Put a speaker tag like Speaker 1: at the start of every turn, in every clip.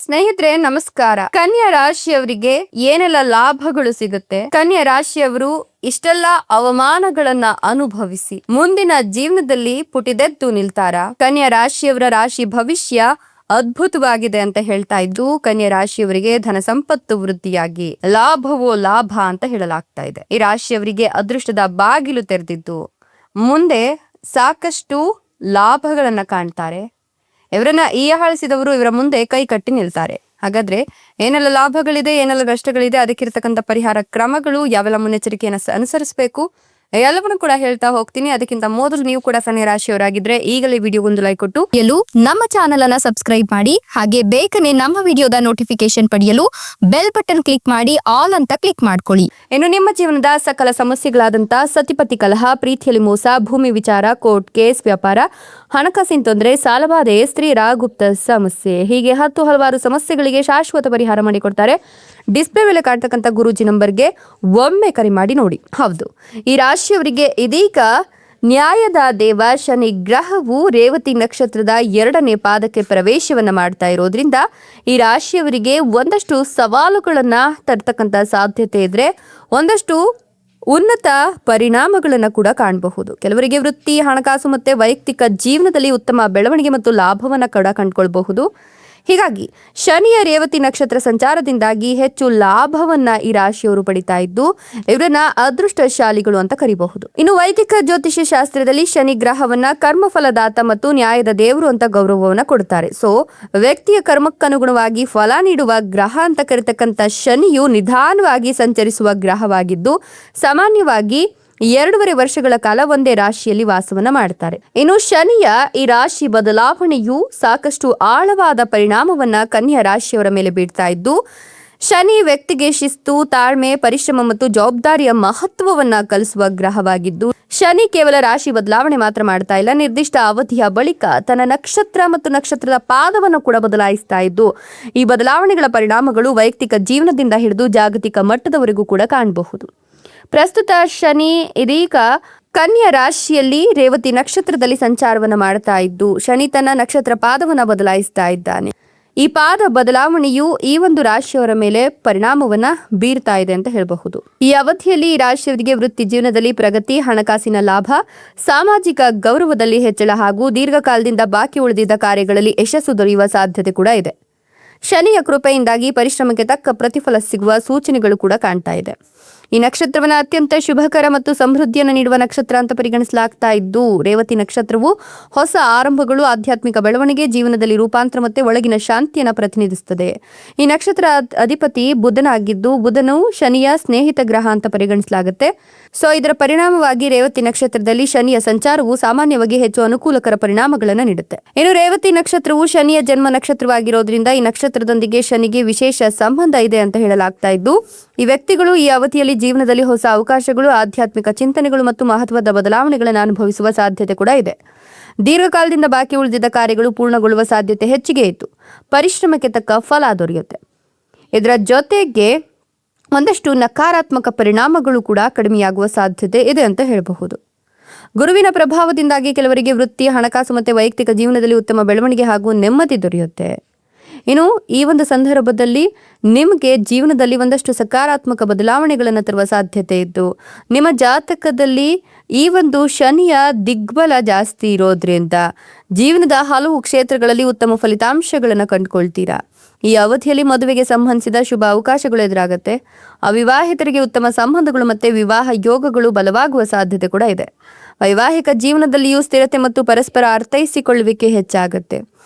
Speaker 1: ಸ್ನೇಹಿತರೆ ನಮಸ್ಕಾರ. ಕನ್ಯಾ ರಾಶಿಯವರಿಗೆ ಏನೆಲ್ಲ ಲಾಭಗಳು ಸಿಗುತ್ತೆ? ಕನ್ಯಾ ರಾಶಿಯವರು ಇಷ್ಟೆಲ್ಲ ಅವಮಾನಗಳನ್ನ ಅನುಭವಿಸಿ ಮುಂದಿನ ಜೀವನದಲ್ಲಿ ಪುಟಿದೆದ್ದು ನಿಲ್ತಾರ? ಕನ್ಯಾ ರಾಶಿಯವರ ರಾಶಿ ಭವಿಷ್ಯ ಅದ್ಭುತವಾಗಿದೆ ಅಂತ ಹೇಳ್ತಾ ಇದ್ದು, ಕನ್ಯಾ ರಾಶಿಯವರಿಗೆ ಧನ ಸಂಪತ್ತು ವೃದ್ಧಿಯಾಗಿ ಲಾಭವೋ ಲಾಭ ಅಂತ ಹೇಳಲಾಗ್ತಾ ಇದೆ. ಈ ರಾಶಿಯವರಿಗೆ ಅದೃಷ್ಟದ ಬಾಗಿಲು ತೆರೆದಿದ್ದು ಮುಂದೆ ಸಾಕಷ್ಟು ಲಾಭಗಳನ್ನ ಕಾಣ್ತಾರೆ. ಇವರನ್ನ ಹೀಯಾಳಿಸಿದವರು ಇವರ ಮುಂದೆ ಕೈ ಕಟ್ಟಿ ನಿಲ್ತಾರೆ. ಹಾಗಾದ್ರೆ ಏನೆಲ್ಲ ಲಾಭಗಳಿದೆ, ಏನೆಲ್ಲ ನಷ್ಟಗಳಿದೆ, ಅದಕ್ಕಿರ್ತಕ್ಕಂಥ ಪರಿಹಾರ ಕ್ರಮಗಳು, ಯಾವೆಲ್ಲ ಮುನ್ನೆಚ್ಚರಿಕೆಯನ್ನು ಅನುಸರಿಸಬೇಕು ಎಲ್ಲವನ್ನು ಕೂಡ ಹೇಳ್ತಾ ಹೋಗ್ತೀನಿ. ಅದಕ್ಕಿಂತ ಮೊದಲು ನೀವು ಕೂಡ ಕನ್ಯಾ ರಾಶಿಯವರಾಗಿದ್ರೆ ಈಗಲೇ ವಿಡಿಯೋಗೊಂದು ಲೈಕ್ ಕೊಟ್ಟು ನಮ್ಮ ಚಾನೆಲ್ ಅನ್ನ ಸಬ್ಸ್ಕ್ರೈಬ್ ಮಾಡಿ. ಹಾಗೆ ಬೇಗನೆ ನಮ್ಮ ವಿಡಿಯೋದ ನೋಟಿಫಿಕೇಶನ್ ಪಡೆಯಲು ಬೆಲ್ ಬಟನ್ ಕ್ಲಿಕ್ ಮಾಡಿ ಆಲ್ ಅಂತ ಕ್ಲಿಕ್ ಮಾಡ್ಕೊಳ್ಳಿ. ಇನ್ನು ನಿಮ್ಮ ಜೀವನದ ಸಕಲ ಸಮಸ್ಯೆಗಳಾದಂತ ಸತಿಪತಿ ಕಲಹ, ಪ್ರೀತಿಯಲ್ಲಿ ಮೋಸ, ಭೂಮಿ ವಿಚಾರ, ಕೋರ್ಟ್ ಕೇಸ್, ವ್ಯಾಪಾರ, ಹಣಕಾಸಿನ ತೊಂದರೆ, ಸಾಲಬಾಧೆ, ಸ್ತ್ರೀಯರ ಗುಪ್ತ ಸಮಸ್ಯೆ, ಹೀಗೆ ಹಲವಾರು ಸಮಸ್ಯೆಗಳಿಗೆ ಶಾಶ್ವತ ಪರಿಹಾರ ಮಾಡಿಕೊಡ್ತಾರೆ. ಡಿಸ್ಪ್ಲೇ ಮೇಲೆ ಕಾಣ್ತಕ್ಕಂಥ ಗುರೂಜಿ ನಂಬರ್ಗೆ ಒಮ್ಮೆ ಕರೆ ಮಾಡಿ ನೋಡಿ. ಹೌದು, ಈ ರಾಶಿಯವರಿಗೆ ಇದೀಗ ನ್ಯಾಯದ ದೇವ ಶನಿ ಗ್ರಹವು ರೇವತಿ ನಕ್ಷತ್ರದ 2ನೇ ಪಾದಕ್ಕೆ ಪ್ರವೇಶವನ್ನ ಮಾಡ್ತಾ ಇರೋದ್ರಿಂದ ಈ ರಾಶಿಯವರಿಗೆ ಒಂದಷ್ಟು ಸವಾಲುಗಳನ್ನ ತರ್ತಕ್ಕಂಥ ಸಾಧ್ಯತೆ ಇದ್ರೆ ಒಂದಷ್ಟು ಉನ್ನತ ಪರಿಣಾಮಗಳನ್ನ ಕೂಡ ಕಾಣಬಹುದು. ಕೆಲವರಿಗೆ ವೃತ್ತಿ, ಹಣಕಾಸು ಮತ್ತೆ ವೈಯಕ್ತಿಕ ಜೀವನದಲ್ಲಿ ಉತ್ತಮ ಬೆಳವಣಿಗೆ ಮತ್ತು ಲಾಭವನ್ನ ಕೂಡ ಕಂಡುಕೊಳ್ಬಹುದು. ಹೀಗಾಗಿ ಶನಿಯ ರೇವತಿ ನಕ್ಷತ್ರ ಸಂಚಾರದಿಂದಾಗಿ ಹೆಚ್ಚು ಲಾಭವನ್ನ ಈ ರಾಶಿಯವರು ಪಡಿತಾ ಇದ್ದು ಇವರನ್ನ ಅದೃಷ್ಟಶಾಲಿಗಳು ಅಂತ ಕರಿಬಹುದು. ಇನ್ನು ವೈದಿಕ ಜ್ಯೋತಿಷ್ಯ ಶಾಸ್ತ್ರದಲ್ಲಿ ಶನಿ ಗ್ರಹವನ್ನ ಕರ್ಮಫಲದಾತ ಮತ್ತು ನ್ಯಾಯದ ದೇವರು ಅಂತ ಗೌರವವನ್ನ ಕೊಡ್ತಾರೆ. ಸೊ ವ್ಯಕ್ತಿಯ ಕರ್ಮಕ್ಕನುಗುಣವಾಗಿ ಫಲ ನೀಡುವ ಗ್ರಹ ಅಂತ ಕರೀತಕ್ಕಂಥ ಶನಿಯು ನಿಧಾನವಾಗಿ ಸಂಚರಿಸುವ ಗ್ರಹವಾಗಿದ್ದು ಸಾಮಾನ್ಯವಾಗಿ 2.5 ವರ್ಷಗಳ ಕಾಲ ಒಂದೇ ರಾಶಿಯಲ್ಲಿ ವಾಸವನ್ನ ಮಾಡ್ತಾರೆ. ಇನ್ನು ಶನಿಯ ಈ ರಾಶಿ ಬದಲಾವಣೆಯು ಸಾಕಷ್ಟು ಆಳವಾದ ಪರಿಣಾಮವನ್ನ ಕನ್ಯಾ ರಾಶಿಯವರ ಮೇಲೆ ಬೀಳ್ತಾ ಇದ್ದು ಶನಿ ವ್ಯಕ್ತಿಗೆ ಶಿಸ್ತು, ತಾಳ್ಮೆ, ಪರಿಶ್ರಮ ಮತ್ತು ಜವಾಬ್ದಾರಿಯ ಮಹತ್ವವನ್ನ ಕಲಿಸುವ ಗ್ರಹವಾಗಿದ್ದು ಶನಿ ಕೇವಲ ರಾಶಿ ಬದಲಾವಣೆ ಮಾತ್ರ ಮಾಡ್ತಾ ಇಲ್ಲ, ನಿರ್ದಿಷ್ಟ ಅವಧಿಯ ಬಳಿಕ ತನ್ನ ನಕ್ಷತ್ರ ಮತ್ತು ನಕ್ಷತ್ರದ ಪಾದವನ್ನು ಕೂಡ ಬದಲಾಯಿಸ್ತಾ ಇದ್ದು ಈ ಬದಲಾವಣೆಗಳ ಪರಿಣಾಮಗಳು ವೈಯಕ್ತಿಕ ಜೀವನದಿಂದ ಹಿಡಿದು ಜಾಗತಿಕ ಮಟ್ಟದವರೆಗೂ ಕೂಡ ಕಾಣಬಹುದು. ಪ್ರಸ್ತುತ ಶನಿ ಇದೀಗ ಕನ್ಯಾ ರಾಶಿಯಲ್ಲಿ ರೇವತಿ ನಕ್ಷತ್ರದಲ್ಲಿ ಸಂಚಾರವನ್ನ ಮಾಡ್ತಾ ಇದ್ದು ಶನಿ ತನ್ನ ನಕ್ಷತ್ರ ಪಾದವನ್ನ ಬದಲಾಯಿಸ್ತಾ ಇದ್ದಾನೆ. ಈ ಪಾದ ಬದಲಾವಣೆಯು ಈ ಒಂದು ರಾಶಿಯವರ ಮೇಲೆ ಪರಿಣಾಮವನ್ನ ಬೀರ್ತಾ ಇದೆ ಅಂತ ಹೇಳಬಹುದು. ಈ ಅವಧಿಯಲ್ಲಿ ಈ ರಾಶಿಯವರಿಗೆ ವೃತ್ತಿ ಜೀವನದಲ್ಲಿ ಪ್ರಗತಿ, ಹಣಕಾಸಿನ ಲಾಭ, ಸಾಮಾಜಿಕ ಗೌರವದಲ್ಲಿ ಹೆಚ್ಚಳ ಹಾಗೂ ದೀರ್ಘಕಾಲದಿಂದ ಬಾಕಿ ಉಳಿದಿದ್ದ ಕಾರ್ಯಗಳಲ್ಲಿ ಯಶಸ್ಸು ದೊರೆಯುವ ಸಾಧ್ಯತೆ ಕೂಡ ಇದೆ. ಶನಿಯ ಕೃಪೆಯಿಂದಾಗಿ ಪರಿಶ್ರಮಕ್ಕೆ ತಕ್ಕ ಪ್ರತಿಫಲ ಸಿಗುವ ಸೂಚನೆಗಳು ಕೂಡ ಕಾಣ್ತಾ ಇದೆ. ಈ ನಕ್ಷತ್ರವನ್ನ ಅತ್ಯಂತ ಶುಭಕರ ಮತ್ತು ಸಮೃದ್ಧಿಯನ್ನು ನೀಡುವ ನಕ್ಷತ್ರ ಅಂತ ಪರಿಗಣಿಸಲಾಗ್ತಾ ಇದ್ದು ರೇವತಿ ನಕ್ಷತ್ರವು ಹೊಸ ಆರಂಭಗಳು, ಆಧ್ಯಾತ್ಮಿಕ ಬೆಳವಣಿಗೆ, ಜೀವನದಲ್ಲಿ ರೂಪಾಂತರ ಮತ್ತೆ ಒಳಗಿನ ಶಾಂತಿಯನ್ನು ಪ್ರತಿನಿಧಿಸುತ್ತದೆ. ಈ ನಕ್ಷತ್ರ ಅಧಿಪತಿ ಬುಧನಾಗಿದ್ದು ಬುಧನು ಶನಿಯ ಸ್ನೇಹಿತ ಗ್ರಹ ಅಂತ ಪರಿಗಣಿಸಲಾಗುತ್ತೆ. ಸೊ ಇದರ ಪರಿಣಾಮವಾಗಿ ರೇವತಿ ನಕ್ಷತ್ರದಲ್ಲಿ ಶನಿಯ ಸಂಚಾರವು ಸಾಮಾನ್ಯವಾಗಿ ಹೆಚ್ಚು ಅನುಕೂಲಕರ ಪರಿಣಾಮಗಳನ್ನು ನೀಡುತ್ತೆ. ಇನ್ನು ರೇವತಿ ನಕ್ಷತ್ರವು ಶನಿಯ ಜನ್ಮ ನಕ್ಷತ್ರವಾಗಿರೋದ್ರಿಂದ ಈ ನಕ್ಷತ್ರದೊಂದಿಗೆ ಶನಿಗೆ ವಿಶೇಷ ಸಂಬಂಧ ಇದೆ ಅಂತ ಹೇಳಲಾಗ್ತಾ ಇದ್ದು ಈ ವ್ಯಕ್ತಿಗಳು ಈ ಅವಧಿಯಲ್ಲಿ ಜೀವನದಲ್ಲಿ ಹೊಸ ಅವಕಾಶಗಳು, ಆಧ್ಯಾತ್ಮಿಕ ಚಿಂತನೆಗಳು ಮತ್ತು ಮಹತ್ವದ ಬದಲಾವಣೆಗಳನ್ನು ಅನುಭವಿಸುವ ಸಾಧ್ಯತೆ ಕೂಡ ಇದೆ. ದೀರ್ಘಕಾಲದಿಂದ ಬಾಕಿ ಉಳಿದಿದ್ದ ಕಾರ್ಯಗಳು ಪೂರ್ಣಗೊಳ್ಳುವ ಸಾಧ್ಯತೆ ಹೆಚ್ಚಿಗೆ ಇತ್ತು. ಪರಿಶ್ರಮಕ್ಕೆ ತಕ್ಕ ಫಲ ದೊರೆಯುತ್ತೆ. ಇದರ ಜೊತೆಗೆ ಒಂದಷ್ಟು ನಕಾರಾತ್ಮಕ ಪರಿಣಾಮಗಳು ಕೂಡ ಕಡಿಮೆಯಾಗುವ ಸಾಧ್ಯತೆ ಇದೆ ಅಂತ ಹೇಳಬಹುದು. ಗುರುವಿನ ಪ್ರಭಾವದಿಂದಾಗಿ ಕೆಲವರಿಗೆ ವೃತ್ತಿ, ಹಣಕಾಸು ಮತ್ತು ವೈಯಕ್ತಿಕ ಜೀವನದಲ್ಲಿ ಉತ್ತಮ ಬೆಳವಣಿಗೆ ಹಾಗೂ ನೆಮ್ಮದಿ ದೊರೆಯುತ್ತೆ. ಇನ್ನು ಈ ಒಂದು ಸಂದರ್ಭದಲ್ಲಿ ನಿಮಗೆ ಜೀವನದಲ್ಲಿ ಒಂದಷ್ಟು ಸಕಾರಾತ್ಮಕ ಬದಲಾವಣೆಗಳನ್ನು ತರುವ ಸಾಧ್ಯತೆ ಇದ್ದು ನಿಮ್ಮ ಜಾತಕದಲ್ಲಿ ಈ ಒಂದು ಶನಿಯ ದಿಗ್ಬಲ ಜಾಸ್ತಿ ಇರೋದ್ರಿಂದ ಜೀವನದ ಹಲವು ಕ್ಷೇತ್ರಗಳಲ್ಲಿ ಉತ್ತಮ ಫಲಿತಾಂಶಗಳನ್ನು ಕಂಡುಕೊಳ್ತೀರಾ. ಈ ಅವಧಿಯಲ್ಲಿ ಮದುವೆಗೆ ಸಂಬಂಧಿಸಿದ ಶುಭ ಅವಕಾಶಗಳು ಎದುರಾಗುತ್ತೆ. ಅವಿವಾಹಿತರಿಗೆ ಉತ್ತಮ ಸಂಬಂಧಗಳು ಮತ್ತೆ ವಿವಾಹ ಯೋಗಗಳು ಬಲವಾಗುವ ಸಾಧ್ಯತೆ ಕೂಡ ಇದೆ. ವೈವಾಹಿಕ ಜೀವನದಲ್ಲಿಯೂ ಸ್ಥಿರತೆ ಮತ್ತು ಪರಸ್ಪರ ಅರ್ಥೈಸಿಕೊಳ್ಳುವಿಕೆ ಹೆಚ್ಚಾಗುತ್ತೆ.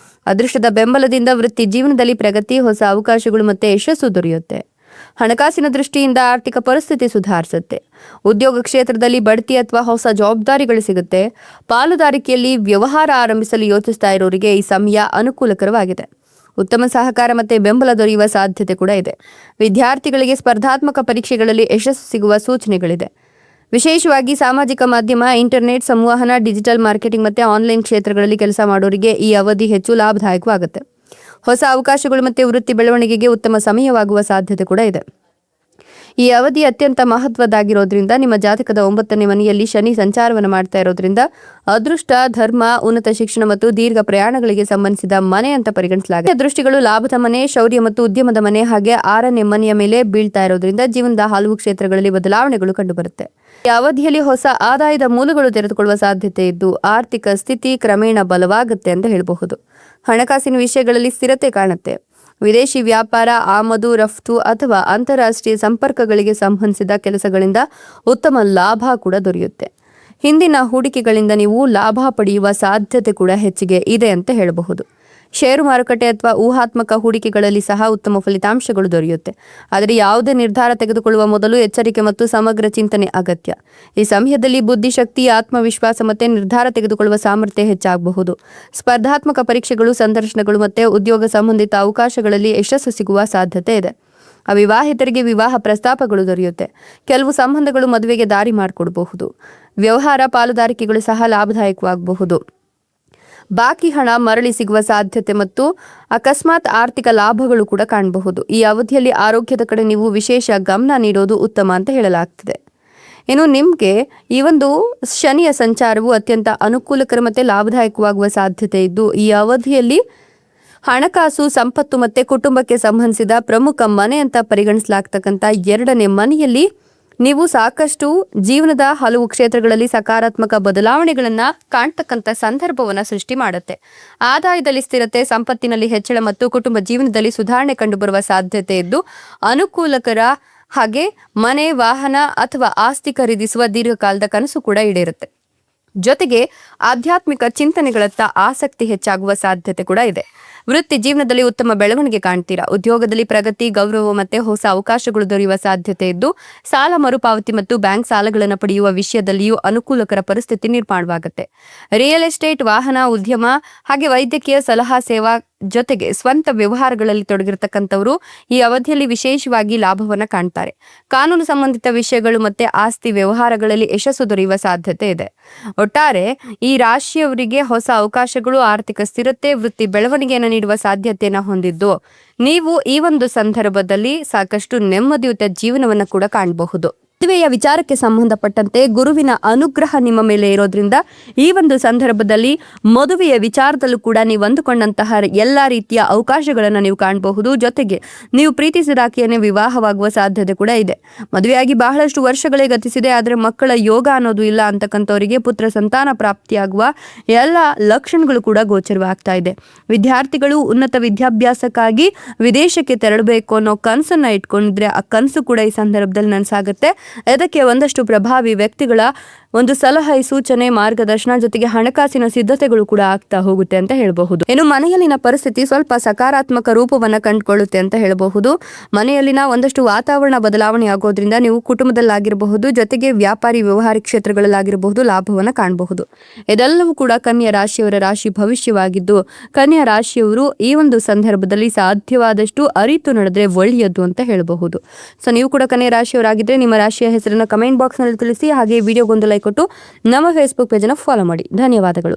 Speaker 1: ಅದೃಷ್ಟದ ಬೆಂಬಲದಿಂದ ವೃತ್ತಿ ಜೀವನದಲ್ಲಿ ಪ್ರಗತಿ, ಹೊಸ ಅವಕಾಶಗಳು ಮತ್ತೆ ಯಶಸ್ಸು ದೊರೆಯುತ್ತೆ. ಹಣಕಾಸಿನ ದೃಷ್ಟಿಯಿಂದ ಆರ್ಥಿಕ ಪರಿಸ್ಥಿತಿ ಸುಧಾರಿಸುತ್ತೆ. ಉದ್ಯೋಗ ಕ್ಷೇತ್ರದಲ್ಲಿ ಬಡ್ತಿ ಅಥವಾ ಹೊಸ ಜವಾಬ್ದಾರಿಗಳು ಸಿಗುತ್ತೆ. ಪಾಲುದಾರಿಕೆಯಲ್ಲಿ ವ್ಯವಹಾರ ಆರಂಭಿಸಲು ಯೋಚಿಸ್ತಾ ಇರೋರಿಗೆ ಈ ಸಮಯ ಅನುಕೂಲಕರವಾಗಿದೆ. ಉತ್ತಮ ಸಹಕಾರ ಮತ್ತೆ ಬೆಂಬಲ ದೊರೆಯುವ ಸಾಧ್ಯತೆ ಕೂಡ ಇದೆ. ವಿದ್ಯಾರ್ಥಿಗಳಿಗೆ ಸ್ಪರ್ಧಾತ್ಮಕ ಪರೀಕ್ಷೆಗಳಲ್ಲಿ ಯಶಸ್ಸು ಸಿಗುವ ಸೂಚನೆಗಳಿದೆ. ವಿಶೇಷವಾಗಿ ಸಾಮಾಜಿಕ ಮಾಧ್ಯಮ, ಇಂಟರ್ನೆಟ್, ಸಂವಹನ, ಡಿಜಿಟಲ್ ಮಾರ್ಕೆಟಿಂಗ್ ಮತ್ತೆ ಆನ್ಲೈನ್ ಕ್ಷೇತ್ರಗಳಲ್ಲಿ ಕೆಲಸ ಮಾಡೋರಿಗೆ ಈ ಅವಧಿ ಹೆಚ್ಚು ಲಾಭದಾಯಕವಾಗುತ್ತೆ. ಹೊಸ ಅವಕಾಶಗಳು ಮತ್ತೆ ವೃತ್ತಿ ಬೆಳವಣಿಗೆಗೆ ಉತ್ತಮ ಸಮಯವಾಗುವ ಸಾಧ್ಯತೆ ಕೂಡ ಇದೆ. ಈ ಅವಧಿ ಅತ್ಯಂತ ಮಹತ್ವದಾಗಿರೋದ್ರಿಂದ ನಿಮ್ಮ ಜಾತಕದ 9ನೇ ಮನೆಯಲ್ಲಿ ಶನಿ ಸಂಚಾರವನ್ನು ಮಾಡ್ತಾ ಇರೋದ್ರಿಂದ ಅದೃಷ್ಟ, ಧರ್ಮ, ಉನ್ನತ ಶಿಕ್ಷಣ ಮತ್ತು ದೀರ್ಘ ಪ್ರಯಾಣಗಳಿಗೆ ಸಂಬಂಧಿಸಿದ ಮನೆ ಅಂತ ಪರಿಗಣಿಸಲಾಗಿದೆ. ದೃಷ್ಟಿಗಳು ಲಾಭದ ಮನೆ, ಶೌರ್ಯ ಮತ್ತು ಉದ್ಯಮದ ಮನೆ ಹಾಗೆ 6ನೇ ಮನೆಯ ಮೇಲೆ ಬೀಳ್ತಾ ಇರೋದ್ರಿಂದ ಜೀವನದ ಹಲವು ಕ್ಷೇತ್ರಗಳಲ್ಲಿ ಬದಲಾವಣೆಗಳು ಕಂಡುಬರುತ್ತೆ. ಈ ಅವಧಿಯಲ್ಲಿ ಹೊಸ ಆದಾಯದ ಮೂಲಗಳು ತೆರೆದುಕೊಳ್ಳುವ ಸಾಧ್ಯತೆ ಇದ್ದು ಆರ್ಥಿಕ ಸ್ಥಿತಿ ಕ್ರಮೇಣ ಬಲವಾಗುತ್ತೆ ಅಂತ ಹೇಳಬಹುದು. ಹಣಕಾಸಿನ ವಿಷಯಗಳಲ್ಲಿ ಸ್ಥಿರತೆ ಕಾಣುತ್ತೆ. ವಿದೇಶಿ ವ್ಯಾಪಾರ, ಆಮದು ರಫ್ತು ಅಥವಾ ಅಂತಾರಾಷ್ಟ್ರೀಯ ಸಂಪರ್ಕಗಳಿಗೆ ಸಂಬಂಧಿಸಿದ ಕೆಲಸಗಳಿಂದ ಉತ್ತಮ ಲಾಭ ಕೂಡ ದೊರೆಯುತ್ತೆ. ಹಿಂದಿನ ಹೂಡಿಕೆಗಳಿಂದ ನೀವು ಲಾಭ ಪಡೆಯುವ ಸಾಧ್ಯತೆ ಕೂಡ ಹೆಚ್ಚಿಗೆ ಇದೆ ಅಂತ ಹೇಳಬಹುದು. ಷೇರು ಮಾರುಕಟ್ಟೆ ಅಥವಾ ಊಹಾತ್ಮಕ ಹೂಡಿಕೆಗಳಲ್ಲಿ ಸಹ ಉತ್ತಮ ಫಲಿತಾಂಶಗಳು ದೊರೆಯುತ್ತೆ. ಆದರೆ ಯಾವುದೇ ನಿರ್ಧಾರ ತೆಗೆದುಕೊಳ್ಳುವ ಮೊದಲು ಎಚ್ಚರಿಕೆ ಮತ್ತು ಸಮಗ್ರ ಚಿಂತನೆ ಅಗತ್ಯ. ಈ ಸಮಯದಲ್ಲಿ ಬುದ್ಧಿಶಕ್ತಿ, ಆತ್ಮವಿಶ್ವಾಸ ಮತ್ತು ನಿರ್ಧಾರ ತೆಗೆದುಕೊಳ್ಳುವ ಸಾಮರ್ಥ್ಯ ಹೆಚ್ಚಾಗಬಹುದು. ಸ್ಪರ್ಧಾತ್ಮಕ ಪರೀಕ್ಷೆಗಳು, ಸಂದರ್ಶನಗಳು ಮತ್ತು ಉದ್ಯೋಗ ಸಂಬಂಧಿತ ಅವಕಾಶಗಳಲ್ಲಿ ಯಶಸ್ಸು ಸಿಗುವ ಸಾಧ್ಯತೆ ಇದೆ. ಅವಿವಾಹಿತರಿಗೆ ವಿವಾಹ ಪ್ರಸ್ತಾಪಗಳು ದೊರೆಯುತ್ತೆ. ಕೆಲವು ಸಂಬಂಧಗಳು ಮದುವೆಗೆ ದಾರಿ ಮಾಡಿಕೊಡಬಹುದು. ವ್ಯವಹಾರ ಪಾಲುದಾರಿಕೆಗಳು ಸಹ ಲಾಭದಾಯಕವಾಗಬಹುದು. ಬಾಕಿ ಹಣ ಮರಳಿ ಸಿಗುವ ಸಾಧ್ಯತೆ ಮತ್ತು ಅಕಸ್ಮಾತ್ ಆರ್ಥಿಕ ಲಾಭಗಳು ಕೂಡ ಕಾಣಬಹುದು. ಈ ಅವಧಿಯಲ್ಲಿ ಆರೋಗ್ಯದ ಕಡೆ ನೀವು ವಿಶೇಷ ಗಮನ ನೀಡೋದು ಉತ್ತಮ ಅಂತ ಹೇಳಲಾಗ್ತಿದೆ. ಇನ್ನು ನಿಮಗೆ ಈ ಒಂದು ಶನಿಯ ಸಂಚಾರವು ಅತ್ಯಂತ ಅನುಕೂಲಕರ ಮತ್ತು ಲಾಭದಾಯಕವಾಗುವ ಸಾಧ್ಯತೆ ಇದ್ದು ಈ ಅವಧಿಯಲ್ಲಿ ಹಣಕಾಸು, ಸಂಪತ್ತು ಮತ್ತು ಕುಟುಂಬಕ್ಕೆ ಸಂಬಂಧಿಸಿದ ಪ್ರಮುಖ ಮನೆ ಅಂತ ಪರಿಗಣಿಸಲಾಗ್ತಕ್ಕಂಥ 2ನೇ ಮನೆಯಲ್ಲಿ ನೀವು ಸಾಕಷ್ಟು ಜೀವನದ ಹಲವು ಕ್ಷೇತ್ರಗಳಲ್ಲಿ ಸಕಾರಾತ್ಮಕ ಬದಲಾವಣೆಗಳನ್ನು ಕಾಣ್ತಕ್ಕಂಥ ಸಂದರ್ಭವನ್ನು ಸೃಷ್ಟಿ ಮಾಡುತ್ತೆ. ಆದಾಯದಲ್ಲಿ ಸ್ಥಿರತೆ, ಸಂಪತ್ತಿನಲ್ಲಿ ಹೆಚ್ಚಳ ಮತ್ತು ಕುಟುಂಬ ಜೀವನದಲ್ಲಿ ಸುಧಾರಣೆ ಕಂಡುಬರುವ ಸಾಧ್ಯತೆ ಇದ್ದು ಅನುಕೂಲಕರ ಹಾಗೆ ಮನೆ, ವಾಹನ ಅಥವಾ ಆಸ್ತಿ ಖರೀದಿಸುವ ದೀರ್ಘಕಾಲದ ಕನಸು ಕೂಡ ಈಡೇರುತ್ತೆ. ಜೊತೆಗೆ ಆಧ್ಯಾತ್ಮಿಕ ಚಿಂತನೆಗಳತ್ತ ಆಸಕ್ತಿ ಹೆಚ್ಚಾಗುವ ಸಾಧ್ಯತೆ ಕೂಡ ಇದೆ. ವೃತ್ತಿ ಜೀವನದಲ್ಲಿ ಉತ್ತಮ ಬೆಳವಣಿಗೆ ಕಾಣ್ತೀರಾ. ಉದ್ಯೋಗದಲ್ಲಿ ಪ್ರಗತಿ, ಗೌರವ ಮತ್ತೆ ಹೊಸ ಅವಕಾಶಗಳು ದೊರೆಯುವ ಸಾಧ್ಯತೆ ಇದ್ದು ಸಾಲ ಮರುಪಾವತಿ ಮತ್ತು ಬ್ಯಾಂಕ್ ಸಾಲಗಳನ್ನು ಪಡೆಯುವ ವಿಷಯದಲ್ಲಿಯೂ ಅನುಕೂಲಕರ ಪರಿಸ್ಥಿತಿ ನಿರ್ಮಾಣವಾಗುತ್ತೆ. ರಿಯಲ್ ಎಸ್ಟೇಟ್, ವಾಹನ, ಉದ್ಯಮ ಹಾಗೆ ವೈದ್ಯಕೀಯ ಸಲಹಾ ಸೇವಾ ಜೊತೆಗೆ ಸ್ವಂತ ವ್ಯವಹಾರಗಳಲ್ಲಿ ತೊಡಗಿರತಕ್ಕಂಥವರು ಈ ಅವಧಿಯಲ್ಲಿ ವಿಶೇಷವಾಗಿ ಲಾಭವನ್ನ ಕಾಣ್ತಾರೆ. ಕಾನೂನು ಸಂಬಂಧಿತ ವಿಷಯಗಳು ಮತ್ತೆ ಆಸ್ತಿ ವ್ಯವಹಾರಗಳಲ್ಲಿ ಯಶಸ್ಸು ದೊರೆಯುವ ಸಾಧ್ಯತೆ ಇದೆ. ಒಟ್ಟಾರೆ ಈ ರಾಶಿಯವರಿಗೆ ಹೊಸ ಅವಕಾಶಗಳು, ಆರ್ಥಿಕ ಸ್ಥಿರತೆ, ವೃತ್ತಿ ಬೆಳವಣಿಗೆಯನ್ನು ನೀಡುವ ಸಾಧ್ಯತೆಯನ್ನು ಹೊಂದಿದ್ದು ನೀವು ಈ ಒಂದು ಸಂದರ್ಭದಲ್ಲಿ ಸಾಕಷ್ಟು ನೆಮ್ಮದಿಯುತ ಜೀವನವನ್ನು ಕೂಡ ಕಾಣಬಹುದು. ಮದುವೆಯ ವಿಚಾರಕ್ಕೆ ಸಂಬಂಧಪಟ್ಟಂತೆ ಗುರುವಿನ ಅನುಗ್ರಹ ನಿಮ್ಮ ಮೇಲೆ ಇರೋದ್ರಿಂದ ಈ ಒಂದು ಸಂದರ್ಭದಲ್ಲಿ ಮದುವೆಯ ವಿಚಾರದಲ್ಲೂ ಕೂಡ ನೀವು ಅಂದುಕೊಂಡಂತಹ ಎಲ್ಲ ರೀತಿಯ ಅವಕಾಶಗಳನ್ನು ನೀವು ಕಾಣಬಹುದು. ಜೊತೆಗೆ ನೀವು ಪ್ರೀತಿಸಿದ ಆಕೆಯನ್ನೇ ವಿವಾಹವಾಗುವ ಸಾಧ್ಯತೆ ಕೂಡ ಇದೆ. ಮದುವೆಯಾಗಿ ಬಹಳಷ್ಟು ವರ್ಷಗಳೇ ಗತಿಸಿದೆ, ಆದರೆ ಮಕ್ಕಳ ಯೋಗ ಅನ್ನೋದು ಇಲ್ಲ ಅಂತಕ್ಕಂಥವರಿಗೆ ಪುತ್ರ ಸಂತಾನ ಪ್ರಾಪ್ತಿಯಾಗುವ ಎಲ್ಲ ಲಕ್ಷಣಗಳು ಕೂಡ ಗೋಚರವಾಗ್ತಾ ಇದೆ. ವಿದ್ಯಾರ್ಥಿಗಳು ಉನ್ನತ ವಿದ್ಯಾಭ್ಯಾಸಕ್ಕಾಗಿ ವಿದೇಶಕ್ಕೆ ತೆರಳಬೇಕು ಅನ್ನೋ ಕನಸನ್ನ ಇಟ್ಕೊಂಡಿದ್ರೆ ಆ ಕನಸು ಕೂಡ ಈ ಸಂದರ್ಭದಲ್ಲಿ ನನಸಾಗುತ್ತೆ. ಇದಕ್ಕೆ ಒಂದಷ್ಟು ಪ್ರಭಾವಿ ವ್ಯಕ್ತಿಗಳ ಒಂದು ಸಲಹೆ, ಸೂಚನೆ, ಮಾರ್ಗದರ್ಶನ ಜೊತೆಗೆ ಹಣಕಾಸಿನ ಸಿದ್ಧತೆಗಳು ಕೂಡ ಆಗ್ತಾ ಹೋಗುತ್ತೆ ಅಂತ ಹೇಳಬಹುದು. ಇನ್ನು ಮನೆಯಲ್ಲಿನ ಪರಿಸ್ಥಿತಿ ಸ್ವಲ್ಪ ಸಕಾರಾತ್ಮಕ ರೂಪವನ್ನ ಕಂಡುಕೊಳ್ಳುತ್ತೆ ಅಂತ ಹೇಳಬಹುದು. ಮನೆಯಲ್ಲಿನ ಒಂದಷ್ಟು ವಾತಾವರಣ ಬದಲಾವಣೆ ಆಗೋದ್ರಿಂದ ನೀವು ಕುಟುಂಬದಲ್ಲಾಗಿರಬಹುದು, ಜೊತೆಗೆ ವ್ಯಾಪಾರಿ ವ್ಯವಹಾರ ಕ್ಷೇತ್ರಗಳಲ್ಲಾಗಿರಬಹುದು ಲಾಭವನ್ನ ಕಾಣಬಹುದು. ಇದೆಲ್ಲವೂ ಕೂಡ ಕನ್ಯಾ ರಾಶಿಯವರ ರಾಶಿ ಭವಿಷ್ಯವಾಗಿದ್ದು ಕನ್ಯಾ ರಾಶಿಯವರು ಈ ಒಂದು ಸಂದರ್ಭದಲ್ಲಿ ಸಾಧ್ಯವಾದಷ್ಟು ಅರಿತು ನಡೆದ್ರೆ ಒಳ್ಳೆಯದು ಅಂತ ಹೇಳಬಹುದು. ಸೊ ನೀವು ಕೂಡ ಕನ್ಯಾ ರಾಶಿಯವರಾಗಿದ್ರೆ ನಿಮ್ಮ ರಾಶಿಯ ಹೆಸರನ್ನ ಕಮೆಂಟ್ ಬಾಕ್ಸ್ ನಲ್ಲಿ ತಿಳಿಸಿ. ಹಾಗೆ ವಿಡಿಯೋಗೊಂದು ಲೈಕ್ ಕೊಟ್ಟು ನಮ್ಮ ಫೇಸ್ಬುಕ್ ಪೇಜ್ ಅನ್ನು ಫಾಲೋ ಮಾಡಿ. ಧನ್ಯವಾದಗಳು.